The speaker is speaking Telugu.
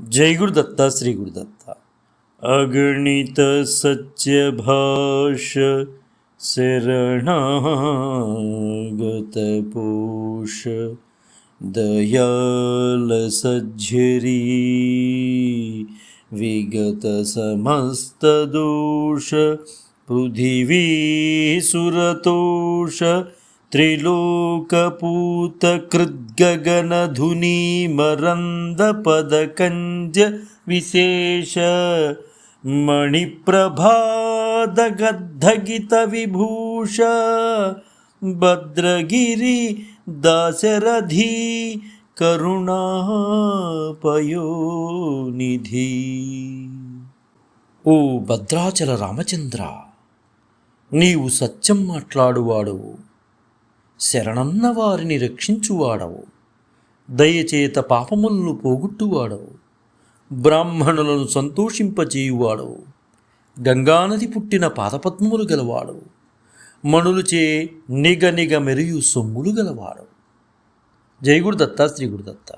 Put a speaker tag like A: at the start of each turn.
A: जय गुरुदत्त श्री गुरुदत्त। अगणित सत्य भाष शरणागत पोष दयाल सज्जरी विगत समस्त दोष पृथिवी सुरतोष त्रिलोकपूत कृद्गगनधुनी मरन्दपदकञ्ज विशेष मणिप्रभादगद्धगितविभूष भद्रगिरि दाशरथी करुणापयोनिधि। ఓ భద్రాచల రామచంద్ర, నీవు సత్యం మాట్లాడువాడవు, శరణన్న వారిని రక్షించువాడవు, దయచేత పాపములను పోగొట్టువాడవు, బ్రాహ్మణులను సంతోషింపచేయువాడవు, గంగానది పుట్టిన పాదపద్మములు గలవాడవు, మణులుచే నిగ నిగ మెరియు సొమ్ములు గలవాడవు. జై గురుదత్త శ్రీ గురుదత్త।